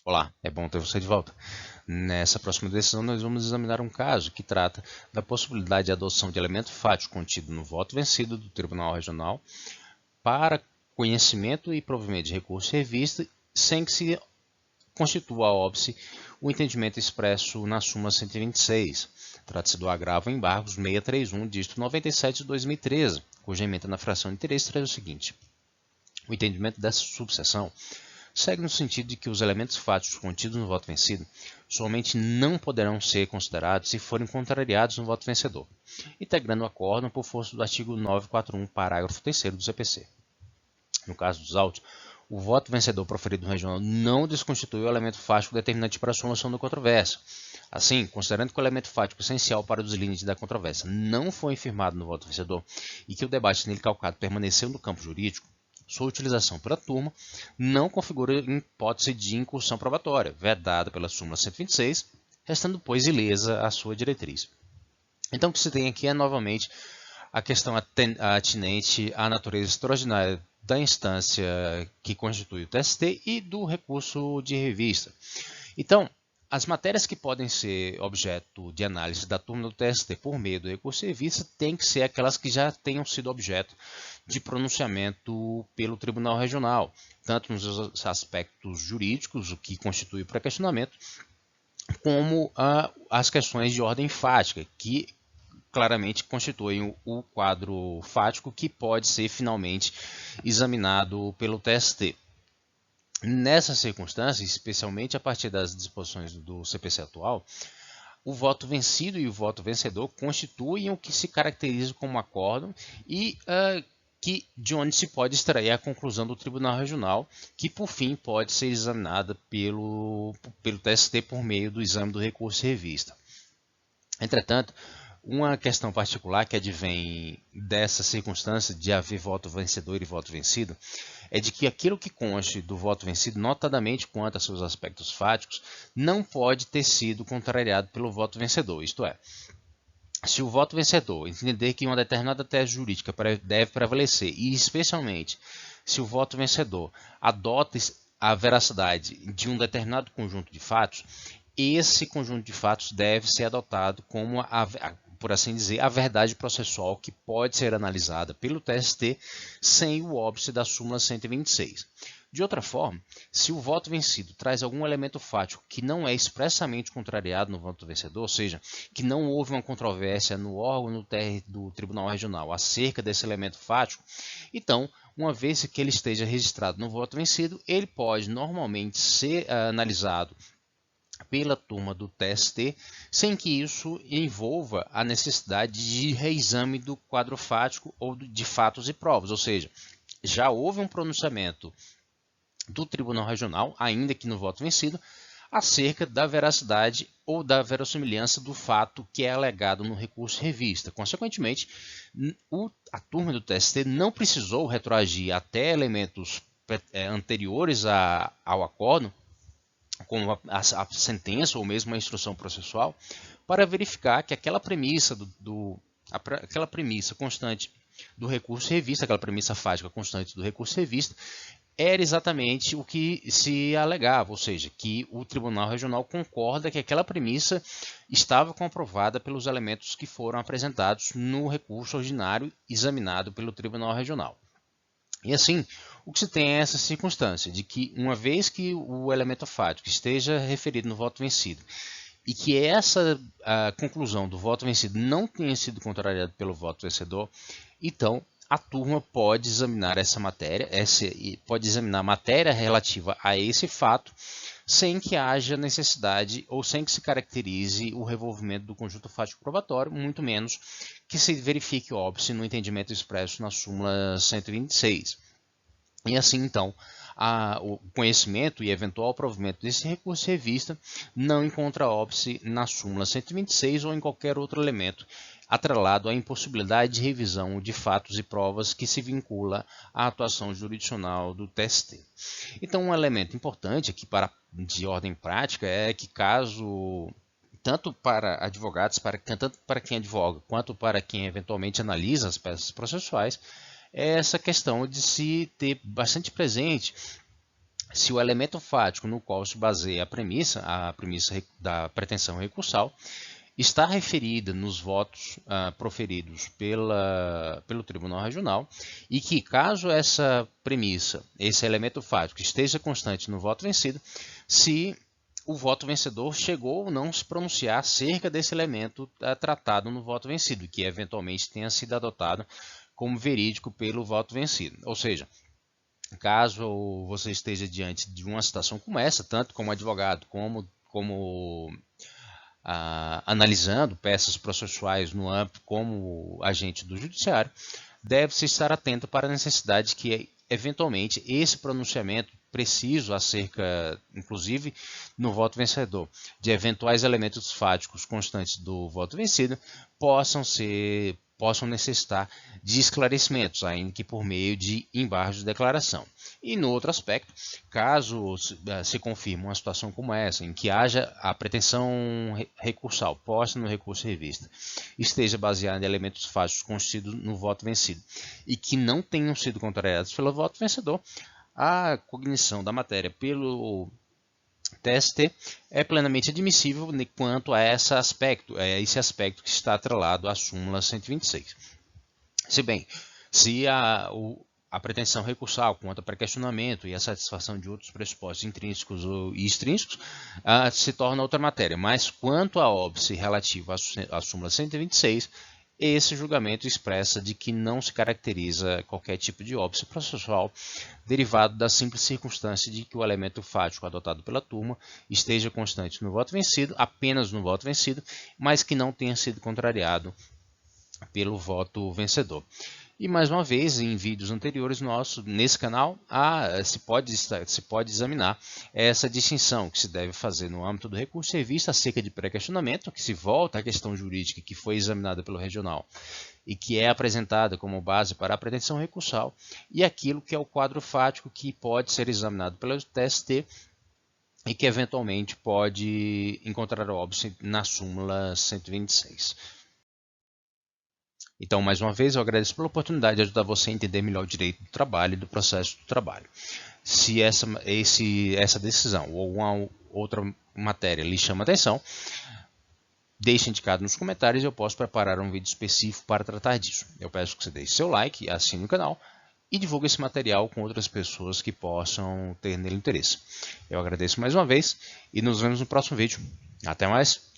Olá, é bom ter você de volta. Nessa próxima decisão, nós vamos examinar um caso que trata da possibilidade de adoção de elemento fático contido no voto vencido do Tribunal Regional para conhecimento e provimento de recurso em revista, sem que se constitua óbice o entendimento expresso na súmula 126. Trata-se do agravo embargos 631, dígito 97 de 2013, cuja emenda na fração de interesse traz o seguinte. O entendimento dessa subseção segue no sentido de que os elementos fáticos contidos no voto vencido somente não poderão ser considerados se forem contrariados no voto vencedor, integrando o acórdão por força do artigo 941, parágrafo 3º do CPC. No caso dos autos, o voto vencedor proferido no regional não desconstitui o elemento fático determinante para a solução da controvérsia. Assim, considerando que o elemento fático essencial para o deslinde da controvérsia não foi firmado no voto vencedor e que o debate nele calcado permaneceu no campo jurídico, sua utilização pela turma não configura hipótese de incursão probatória, vedada pela súmula 126, restando, pois, ilesa a sua diretriz. Então, o que se tem aqui é, novamente, a questão atinente à natureza extraordinária da instância que constitui o TST e do recurso de revista. Então, as matérias que podem ser objeto de análise da turma do TST por meio do recurso de revista têm que ser aquelas que já tenham sido objeto de pronunciamento pelo Tribunal Regional, tanto nos aspectos jurídicos, o que constitui o pré-questionamento, como as questões de ordem fática, que claramente constituem o quadro fático que pode ser finalmente examinado pelo TST. Nessa circunstância, especialmente a partir das disposições do CPC atual, o voto vencido e o voto vencedor constituem o que se caracteriza como acórdão e de onde se pode extrair a conclusão do Tribunal Regional, que por fim pode ser examinada pelo TST por meio do exame do recurso em revista. Entretanto, uma questão particular que advém dessa circunstância de haver voto vencedor e voto vencido é de que aquilo que conste do voto vencido, notadamente quanto a seus aspectos fáticos, não pode ter sido contrariado pelo voto vencedor, isto é, se o voto vencedor entender que uma determinada tese jurídica deve prevalecer, e especialmente se o voto vencedor adota a veracidade de um determinado conjunto de fatos, esse conjunto de fatos deve ser adotado como, por assim dizer, a verdade processual que pode ser analisada pelo TST sem o óbice da súmula 126. De outra forma, se o voto vencido traz algum elemento fático que não é expressamente contrariado no voto vencedor, ou seja, que não houve uma controvérsia no órgão do Tribunal Regional acerca desse elemento fático, então, uma vez que ele esteja registrado no voto vencido, ele pode normalmente ser analisado pela turma do TST, sem que isso envolva a necessidade de reexame do quadro fático ou de fatos e provas, ou seja, já houve um pronunciamento do Tribunal Regional, ainda que no voto vencido, acerca da veracidade ou da verossimilhança do fato que é alegado no recurso revista. Consequentemente, a turma do TST não precisou retroagir até elementos anteriores ao acórdão, como a sentença ou mesmo a instrução processual, para verificar que aquela premissa aquela premissa constante do recurso revista, aquela premissa fática constante do recurso revista, era exatamente o que se alegava, ou seja, que o Tribunal Regional concorda que aquela premissa estava comprovada pelos elementos que foram apresentados no recurso ordinário examinado pelo Tribunal Regional. E assim, o que se tem é essa circunstância de que, uma vez que o elemento fático esteja referido no voto vencido e que essa conclusão do voto vencido não tenha sido contrariada pelo voto vencedor, então a turma pode examinar essa matéria, pode examinar a matéria relativa a esse fato, sem que haja necessidade ou sem que se caracterize o revolvimento do conjunto fático probatório, muito menos que se verifique o óbice no entendimento expresso na súmula 126. E assim, então, o conhecimento e eventual provimento desse recurso de revista não encontra óbice na súmula 126 ou em qualquer outro elemento atrelado à impossibilidade de revisão de fatos e provas que se vincula à atuação jurisdicional do TST. Então, um elemento importante aqui de ordem prática é que caso, tanto para advogados, tanto para quem advoga, quanto para quem eventualmente analisa as peças processuais, é essa questão de se ter bastante presente se o elemento fático no qual se baseia a premissa da pretensão recursal, está referida nos votos proferidos pelo Tribunal Regional e que, caso essa premissa, esse elemento fático, esteja constante no voto vencido, se o voto vencedor chegou ou não se pronunciar acerca desse elemento tratado no voto vencido, que eventualmente tenha sido adotado como verídico pelo voto vencido. Ou seja, caso você esteja diante de uma situação como essa, tanto como advogado como analisando peças processuais no âmbito como agente do judiciário, deve-se estar atento para a necessidade que, eventualmente, esse pronunciamento preciso acerca, inclusive no voto vencedor, de eventuais elementos fáticos constantes do voto vencido, possam necessitar de esclarecimentos, ainda que por meio de embargos de declaração. E no outro aspecto, caso se confirme uma situação como essa, em que haja a pretensão recursal posta no recurso de revista, esteja baseada em elementos fáticos constituídos no voto vencido e que não tenham sido contrariados pelo voto vencedor, a cognição da matéria pelo TST é plenamente admissível quanto a esse aspecto que está atrelado à súmula 126. Se bem, se a pretensão recursal quanto ao pré-questionamento e a satisfação de outros pressupostos intrínsecos e extrínsecos se torna outra matéria, mas quanto à óbice relativa à súmula 126, esse julgamento expressa de que não se caracteriza qualquer tipo de óbice processual derivado da simples circunstância de que o elemento fático adotado pela turma esteja constante no voto vencido, apenas no voto vencido, mas que não tenha sido contrariado pelo voto vencedor. E mais uma vez, em vídeos anteriores nossos, nesse canal, se pode examinar essa distinção que se deve fazer no âmbito do recurso de revista acerca de pré-questionamento, que se volta à questão jurídica que foi examinada pelo regional e que é apresentada como base para a pretensão recursal, e aquilo que é o quadro fático que pode ser examinado pelo TST e que eventualmente pode encontrar óbice na súmula 126. Então, mais uma vez, eu agradeço pela oportunidade de ajudar você a entender melhor o direito do trabalho e do processo do trabalho. Se essa decisão ou alguma outra matéria lhe chama a atenção, deixe indicado nos comentários e eu posso preparar um vídeo específico para tratar disso. Eu peço que você deixe seu like, assine o canal e divulgue esse material com outras pessoas que possam ter nele interesse. Eu agradeço mais uma vez e nos vemos no próximo vídeo. Até mais!